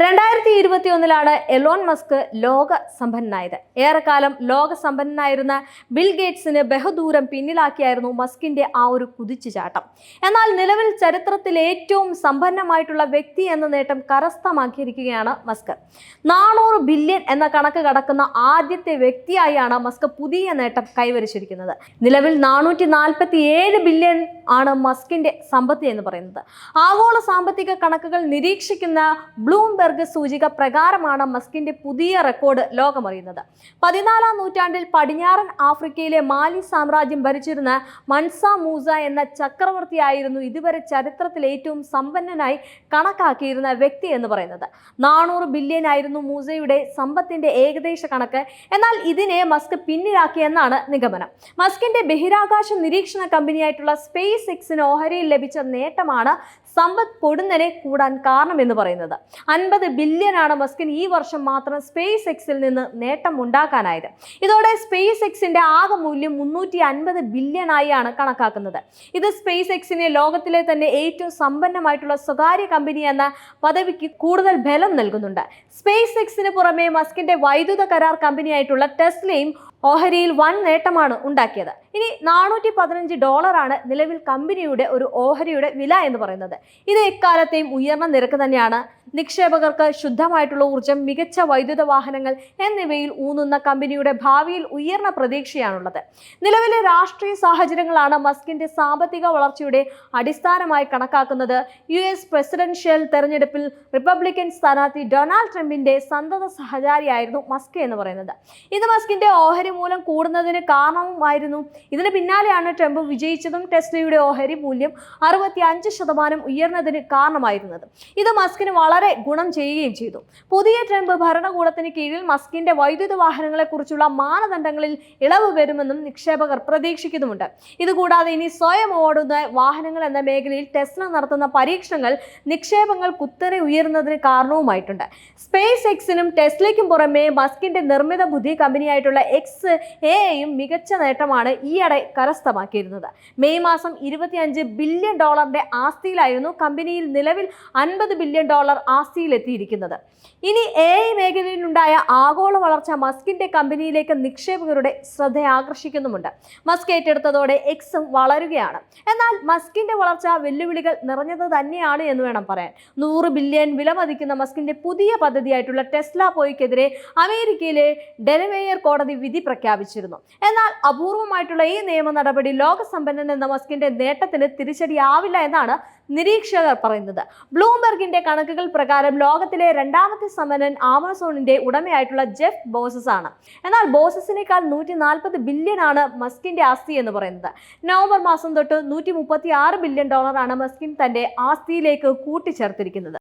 2021 Elon Musk ലോക സമ്പന്നനായത്. ഏറെക്കാലം ലോക സമ്പന്നനായിരുന്ന ബിൽ ഗേറ്റ്സിന് ബഹുദൂരം പിന്നിലാക്കിയായിരുന്നു മസ്കിന്റെ ആ ഒരു കുതിച്ചുചാട്ടം. എന്നാൽ നിലവിൽ ചരിത്രത്തിൽ ഏറ്റവും സമ്പന്നമായിട്ടുള്ള വ്യക്തി എന്ന നേട്ടം കരസ്ഥമാക്കിയിരിക്കുകയാണ് മസ്ക്. 400 ബില്യൺ എന്ന കണക്ക് കടക്കുന്ന ആദ്യത്തെ വ്യക്തിയായാണ് മസ്ക് പുതിയ നേട്ടം കൈവരിച്ചിരിക്കുന്നത്. നിലവിൽ 447 ബില്യൺ ആണ് മസ്കിന്റെ സമ്പത്ത് എന്ന് പറയുന്നത്. ആഗോള സാമ്പത്തിക കണക്കുകൾ നിരീക്ഷിക്കുന്ന ബ്ലൂംബെർഗ് സൂചിക പ്രകാരമാണ് മസ്കിന്റെ പുതിയ റെക്കോർഡ് ലോകമറിയുന്നത്. 14-ാം നൂറ്റാണ്ടിൽ പടിഞ്ഞാറൻ ആഫ്രിക്കയിലെ മാലി സാമ്രാജ്യം ഭരിച്ചിരുന്ന മൻസ മൂസ എന്ന ചക്രവർത്തിയായിരുന്നു ഇതുവരെ ചരിത്രത്തിൽ ഏറ്റവും സമ്പന്നനായി കണക്കാക്കിയിരുന്ന വ്യക്തി എന്ന് പറയുന്നത്. 400 ബില്യൺ ആയിരുന്നു മൂസയുടെ സമ്പത്തിന്റെ ഏകദേശ കണക്ക്. എന്നാൽ ഇതിനെ മസ്ക് പിന്നിലാക്കിയെന്നാണ് നിഗമനം. മസ്കിന്റെ ബഹിരാകാശ നിരീക്ഷണ കമ്പനിയായിട്ടുള്ള സ്പേസ് എക്സിന് ഓഹരിയിൽ ലഭിച്ച നേട്ടമാണ് സമ്പത്ത് പൊടുന്നനെ കൂടാൻ കാരണമെന്ന് പറയുന്നത്. 50 ബില്യൺ ആണ് മസ്കിന് ഈ വർഷം മാത്രം സ്പേസ് എക്സിൽ നിന്ന് നേട്ടം ഉണ്ടാക്കാനായത്. ഇതോടെ സ്പേസ് എക്സിന്റെ ആകെ മൂല്യം 350 ബില്യൺ ആയാണ് കണക്കാക്കുന്നത്. ഇത് സ്പേസ് എക്സിനെ ലോകത്തിലെ തന്നെ ഏറ്റവും സമ്പന്നമായിട്ടുള്ള സ്വകാര്യ കമ്പനി എന്ന പദവിക്ക് കൂടുതൽ ബലം നൽകുന്നുണ്ട്. സ്പേസ് എക്സിന് പുറമെ മസ്കിന്റെ വൈദ്യുത കരാർ കമ്പനിയായിട്ടുള്ള ടെസ്ലയും ഓഹരിയിൽ വൻ നേട്ടമാണ് ഉണ്ടാക്കിയത്. ഇനി $415 ആണ് നിലവിൽ കമ്പനിയുടെ ഒരു ഓഹരിയുടെ വില എന്ന് പറയുന്നത്. ഇത് എക്കാലത്തെയും ഉയർന്ന നിരക്ക് തന്നെയാണ്. നിക്ഷേപകർക്ക് ശുദ്ധമായിട്ടുള്ള ഊർജ്ജം, മികച്ച വൈദ്യുത വാഹനങ്ങൾ എന്നിവയിൽ ഊന്നുന്ന കമ്പനിയുടെ ഭാവിയിൽ ഉയർന്ന പ്രതീക്ഷയാണുള്ളത്. നിലവിലെ രാഷ്ട്രീയ സാഹചര്യങ്ങളാണ് മസ്കിന്റെ സാമ്പത്തിക വളർച്ചയുടെ അടിസ്ഥാനമായി കണക്കാക്കുന്നത്. US പ്രസിഡൻഷ്യൽ തെരഞ്ഞെടുപ്പിൽ റിപ്പബ്ലിക്കൻ സ്ഥാനാർത്ഥി ഡൊണാൾഡ് ട്രംപിന്റെ സന്തത സഹചാരിയായിരുന്നു മസ്ക് എന്ന് പറയുന്നത്. ഇത് മസ്കിന്റെ ഓഹരി മൂല്യം കൂടുന്നതിന് കാരണവുമായിരുന്നു. ഇതിന് പിന്നാലെയാണ് ട്രംപ് വിജയിച്ചതും ടെസ്ലയുടെ ഓഹരി മൂല്യം 65% ഉയർന്നതിന് കാരണമായിരുന്നത്. ഇത് മസ്കിന് വളരെ ഗുണം ചെയ്യുകയും ചെയ്തു. പുതിയ ട്രംപ് ഭരണകൂടത്തിന് കീഴിൽ മസ്കിന്റെ വൈദ്യുത വാഹനങ്ങളെ കുറിച്ചുള്ള മാനദണ്ഡങ്ങളിൽ ഇളവ് വരുമെന്നും നിക്ഷേപകർ പ്രതീക്ഷിക്കുന്നുമുണ്ട്. ഇതുകൂടാതെ ഇനി സ്വയം ഓടുന്ന വാഹനങ്ങൾ എന്ന മേഖലയിൽ ടെസ്ല നടത്തുന്ന പരീക്ഷണങ്ങൾ നിക്ഷേപങ്ങൾ കുത്തനെ ഉയർന്നതിന് കാരണവുമായിട്ടുണ്ട്. സ്പേസ് എക്സിനും ടെസ്ലയ്ക്കും പുറമെ മസ്കിന്റെ നിർമ്മിത ബുദ്ധി കമ്പനിയായിട്ടുള്ള XAIയും മികച്ച നേട്ടമാണ് ഈയിടെ കരസ്ഥമാക്കിയിരുന്നത്. മെയ് മാസം $25 ബില്യൺ ആസ്തിയിലായിരുന്നു കമ്പനിയിൽ നിലവിൽ $50 ബില്യൺ ആസ്തിയിലെത്തിയിരിക്കുന്നത്. ഇനി AI മേഖലയിലുണ്ടായ ആഗോള വളർച്ച മസ്കിന്റെ കമ്പനിയിലേക്ക് നിക്ഷേപകരുടെ ശ്രദ്ധ ആകർഷിക്കുന്നുമുണ്ട്. മസ്ക് ഏറ്റെടുത്തതോടെ എക്സും വളരുകയാണ്. എന്നാൽ മസ്കിന്റെ വളർച്ച വെല്ലുവിളികൾ നിറഞ്ഞത് തന്നെയാണ് എന്ന് വേണം പറയാൻ. 100 ബില്യൺ വിലമതിക്കുന്ന മസ്കിന്റെ പുതിയ പദ്ധതിയായിട്ടുള്ള ടെസ്ല പോയ്ക്കെതിരെ അമേരിക്കയിലെ ഡെലവെയർ കോടതി വിധി പ്രഖ്യാപിച്ചിരുന്നു. എന്നാൽ അപൂർവമായിട്ടുള്ള ഈ നിയമ നടപടി ലോകസമ്പന്നൻ എന്ന മസ്കിന്റെ നേട്ടത്തിന് തിരിച്ചടിയാവില്ല എന്നാണ് നിരീക്ഷകർ പറയുന്നത്. ബ്ലൂംബെർഗിന്റെ കണക്കുകൾ പ്രകാരം ലോകത്തിലെ രണ്ടാമത്തെ സമ്പന്നൻ ആമസോണിന്റെ ഉടമയായിട്ടുള്ള ജെഫ് ബോസസ് ആണ്. എന്നാൽ ബോസസിനേക്കാൾ 140 ബില്യൺ ആണ് മസ്കിന്റെ ആസ്തി എന്ന് പറയുന്നത്. നവംബർ മാസം തൊട്ട് $136 ബില്യൺ ആണ് മസ്കിൻ തന്റെ ആസ്തിയിലേക്ക് കൂട്ടിച്ചേർത്തിരിക്കുന്നത്.